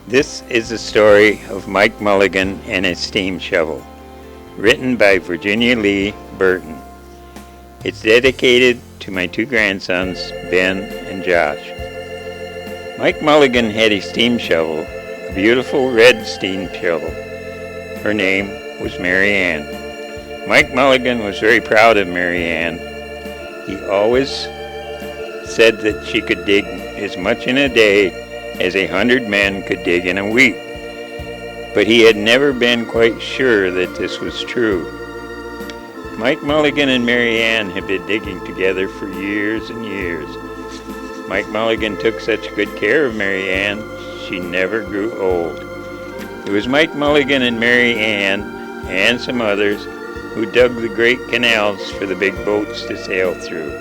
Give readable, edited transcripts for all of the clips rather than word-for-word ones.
This is the story of Mike Mulligan and his steam shovel, written by Virginia Lee Burton. It's dedicated to my two grandsons, Ben and Josh. Mike Mulligan had a steam shovel, a beautiful red steam shovel. Her name was Mary Ann. Mike Mulligan was very proud of Mary Ann. He always said that she could dig as much in a day as 100 men could dig in a week. But he had never been quite sure that this was true. Mike Mulligan and Mary Ann had been digging together for years and years. Mike Mulligan took such good care of Mary Ann, she never grew old. It was Mike Mulligan and Mary Ann and some others who dug the great canals for the big boats to sail through.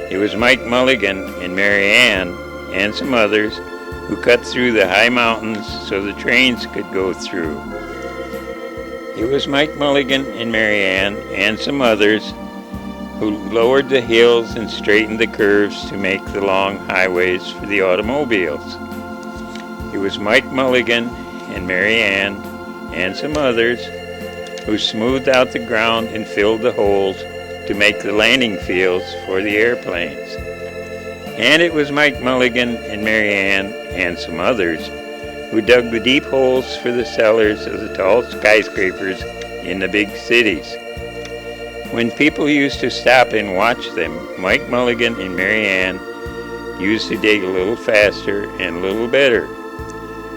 It was Mike Mulligan and Mary Ann and some others who cut through the high mountains so the trains could go through. It was Mike Mulligan and Mary Ann and some others who lowered the hills and straightened the curves to make the long highways for the automobiles. It was Mike Mulligan and Mary Ann and some others who smoothed out the ground and filled the holes to make the landing fields for the airplanes. And it was Mike Mulligan and Mary Ann and some others who dug the deep holes for the cellars of the tall skyscrapers in the big cities. When people used to stop and watch them, Mike Mulligan and Mary Ann used to dig a little faster and a little better.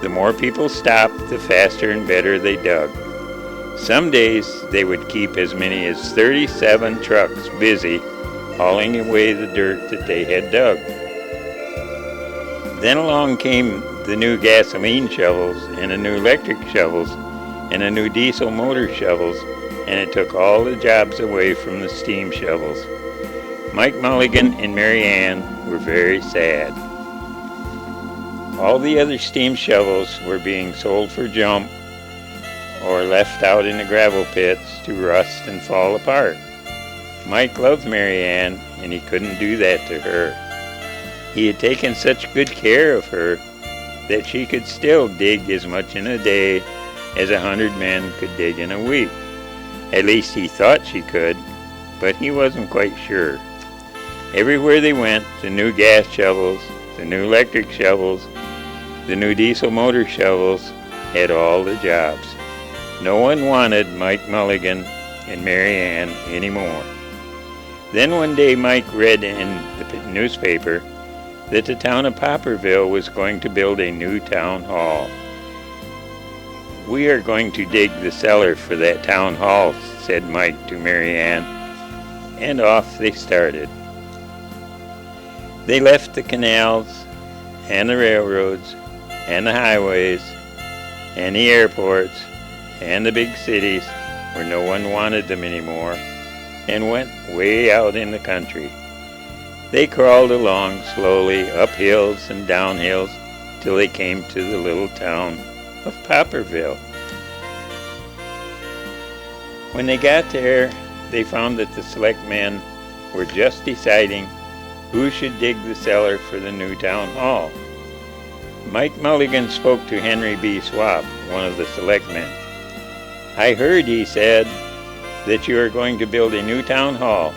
The more people stopped, the faster and better they dug. Some days they would keep as many as 37 trucks busy hauling away the dirt that they had dug. Then along came the new gasoline shovels and the new electric shovels and the new diesel motor shovels, and it took all the jobs away from the steam shovels. Mike Mulligan and Mary Ann were very sad. All the other steam shovels were being sold for junk or left out in the gravel pits to rust and fall apart. Mike loved Mary Ann, and he couldn't do that to her. He had taken such good care of her that she could still dig as much in a day as 100 men could dig in a week. At least he thought she could, but he wasn't quite sure. Everywhere they went, the new gas shovels, the new electric shovels, the new diesel motor shovels had all the jobs. No one wanted Mike Mulligan and Mary Ann anymore. Then one day Mike read in the newspaper that the town of Popperville was going to build a new town hall. "We are going to dig the cellar for that town hall," said Mike to Mary Ann, and off they started. They left the canals and the railroads and the highways and the airports and the big cities where no one wanted them anymore, and went way out in the country. They crawled along slowly up hills and down hills till they came to the little town of Popperville. When they got there, they found that the selectmen were just deciding who should dig the cellar for the new town hall. Mike Mulligan spoke to Henry B. Swap, one of the selectmen. "I heard," he said, "that you are going to build a new town hall.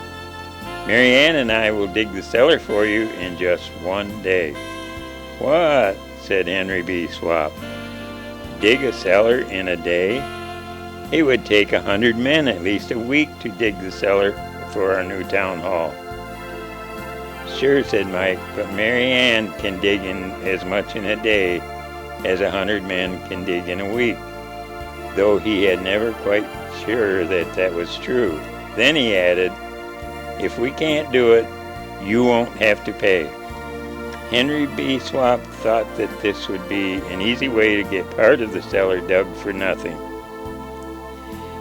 Mary Ann and I will dig the cellar for you in just one day." "What?" said Henry B. Swap. "Dig a cellar in a day? It would take 100 men at least a week to dig the cellar for our new town hall." "Sure," said Mike, "but Mary Ann can dig in as much in a day as 100 men can dig in a week," though he had never quite sure that that was true. Then he added, "If we can't do it, you won't have to pay." Henry B. Swap thought that this would be an easy way to get part of the cellar dug for nothing.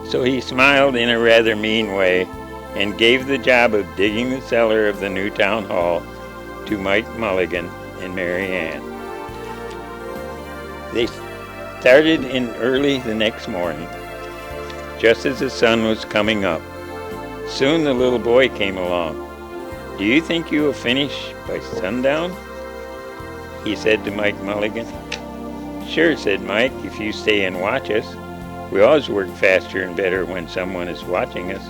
So he smiled in a rather mean way and gave the job of digging the cellar of the new town hall to Mike Mulligan and Mary Ann. They started in early the next morning, just as the sun was coming up. Soon the little boy came along. "Do you think you will finish by sundown?" he said to Mike Mulligan. "Sure," said Mike, "if you stay and watch us. We always work faster and better when someone is watching us."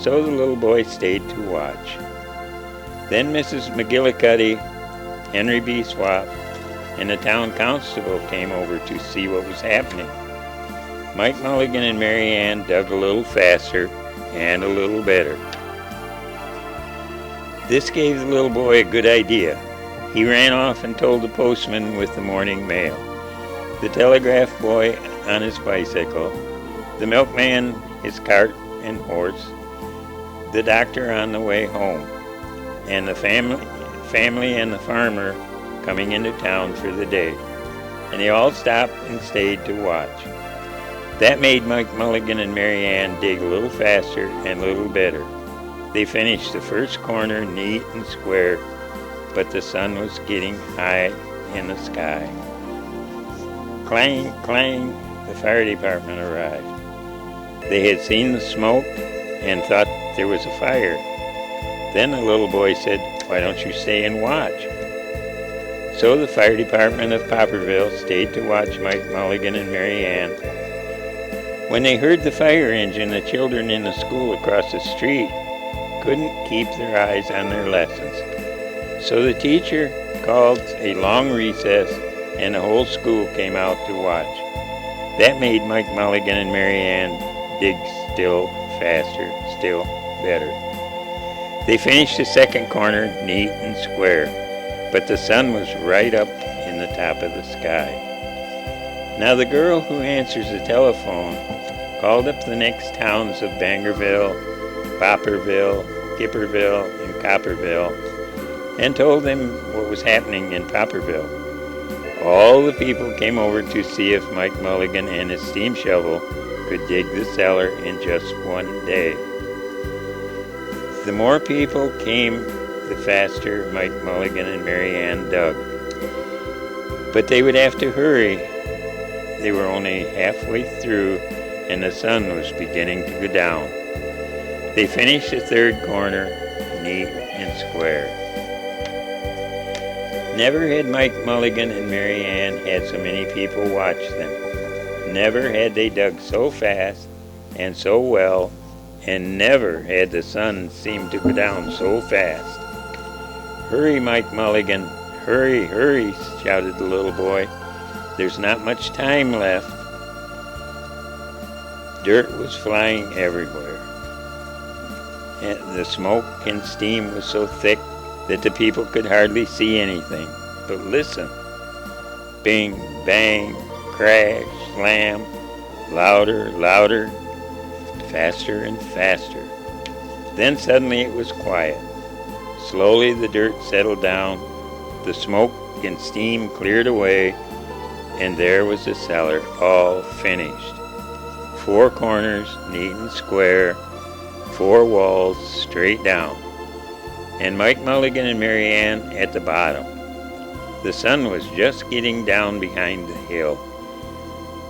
So the little boy stayed to watch. Then Mrs. McGillicuddy, Henry B. Swap, and the town constable came over to see what was happening. Mike Mulligan and Mary Ann dug a little faster and a little better. This gave the little boy a good idea. He ran off and told the postman with the morning mail, the telegraph boy on his bicycle, the milkman his cart and horse, the doctor on the way home, and the family and the farmer coming into town for the day. And they all stopped and stayed to watch. That made Mike Mulligan and Mary Ann dig a little faster and a little better. They finished the first corner neat and square, but the sun was getting high in the sky. Clang, clang, the fire department arrived. They had seen the smoke and thought there was a fire. Then the little boy said, "Why don't you stay and watch?" So the fire department of Popperville stayed to watch Mike Mulligan and Mary Ann. When they heard the fire engine, the children in the school across the street couldn't keep their eyes on their lessons. So the teacher called a long recess and the whole school came out to watch. That made Mike Mulligan and Mary Ann dig still faster, still better. They finished the second corner neat and square, but the sun was right up in the top of the sky. Now the girl who answers the telephone called up the next towns of Bangerville, Popperville, Kipperville, and Copperville, and told them what was happening in Popperville. All the people came over to see if Mike Mulligan and his steam shovel could dig the cellar in just one day. The more people came, the faster Mike Mulligan and Mary Ann dug. But they would have to hurry. They were only halfway through and the sun was beginning to go down. They finished the third corner neat and square. Never had Mike Mulligan and Mary Ann had so many people watch them. Never had they dug so fast and so well, and never had the sun seemed to go down so fast. "Hurry, Mike Mulligan, hurry, hurry," shouted the little boy. "There's not much time left." Dirt was flying everywhere, and the smoke and steam was so thick that the people could hardly see anything. But listen. Bing, bang, crash, slam, louder, louder, faster and faster. Then suddenly it was quiet. Slowly the dirt settled down, the smoke and steam cleared away, and there was the cellar all finished. 4 corners neat and square, 4 walls straight down, and Mike Mulligan and Mary Ann at the bottom. The sun was just getting down behind the hill.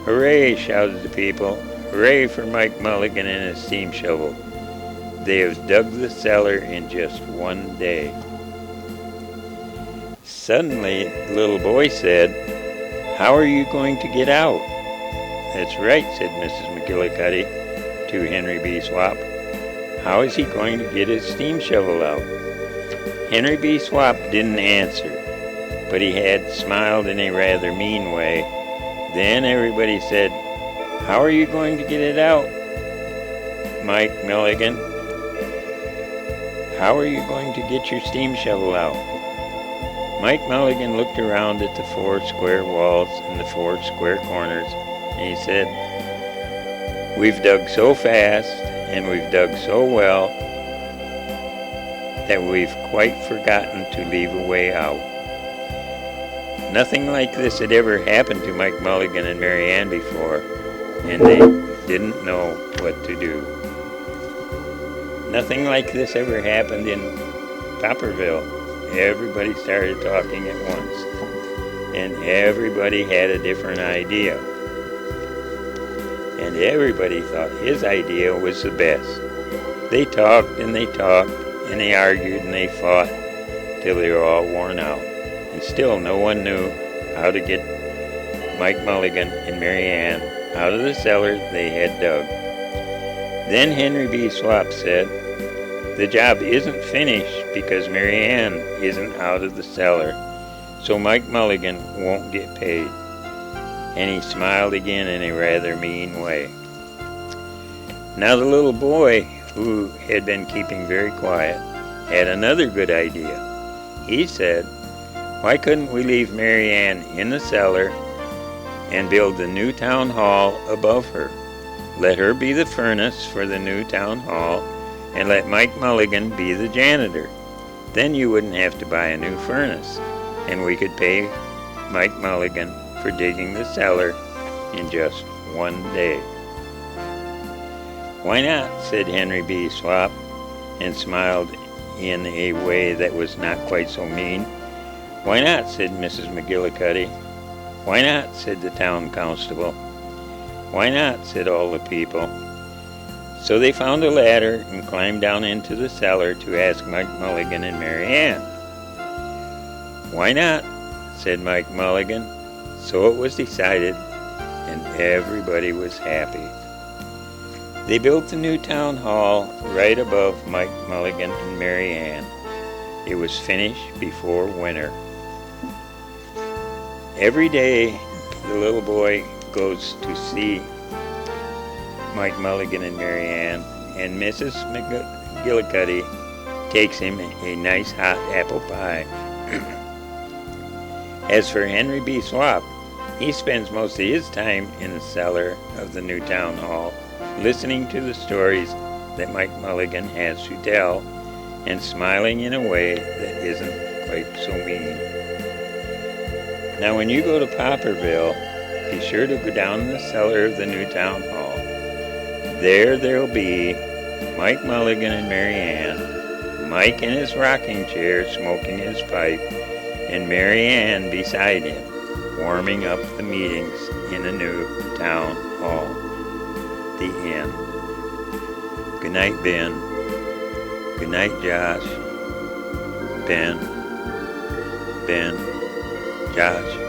"Hooray!" shouted the people. "Hooray for Mike Mulligan and his steam shovel. They have dug the cellar in just one day." Suddenly, the little boy said, "How are you going to get out?" "That's right," said Mrs. McGillicuddy to Henry B. Swap. "How is he going to get his steam shovel out?" Henry B. Swap didn't answer, but he had smiled in a rather mean way. Then everybody said, "How are you going to get it out, Mike Mulligan? How are you going to get your steam shovel out?" Mike Mulligan looked around at the 4 square walls and the 4 square corners, and he said, "We've dug so fast and we've dug so well that we've quite forgotten to leave a way out." Nothing like this had ever happened to Mike Mulligan and Mary Ann before, and they didn't know what to do. Nothing like this ever happened in Popperville. Everybody started talking at once, and everybody had a different idea. And everybody thought his idea was the best. They talked and they talked, and they argued and they fought till they were all worn out. And still no one knew how to get Mike Mulligan and Mary Ann out of the cellar they had dug. Then Henry B. Swap said, "The job isn't finished because Mary Ann isn't out of the cellar, so Mike Mulligan won't get paid." And he smiled again in a rather mean way. Now the little boy, who had been keeping very quiet, had another good idea. He said, "Why couldn't we leave Mary Ann in the cellar and build the new town hall above her? Let her be the furnace for the new town hall, and let Mike Mulligan be the janitor. Then you wouldn't have to buy a new furnace, and we could pay Mike Mulligan for digging the cellar in just one day." "Why not?" said Henry B. Swap, and smiled in a way that was not quite so mean. "Why not?" said Mrs. McGillicuddy. "Why not?" said the town constable. "Why not?" said all the people. So they found a ladder and climbed down into the cellar to ask Mike Mulligan and Mary Ann. "Why not?" said Mike Mulligan. So it was decided, and everybody was happy. They built the new town hall right above Mike Mulligan and Mary Ann. It was finished before winter. Every day, the little boy goes to see Mike Mulligan and Mary Ann, and Mrs. McGillicuddy takes him a nice hot apple pie. As for Henry B. Swap, he spends most of his time in the cellar of the new town hall, listening to the stories that Mike Mulligan has to tell, and smiling in a way that isn't quite so mean. Now when you go to Popperville, be sure to go down in the cellar of the new town hall. There'll be Mike Mulligan and Mary Ann, Mike in his rocking chair smoking his pipe, and Mary Ann beside him, warming up the meetings in the new town hall. The end. Good night, Ben. Good night, Josh. Ben. Josh.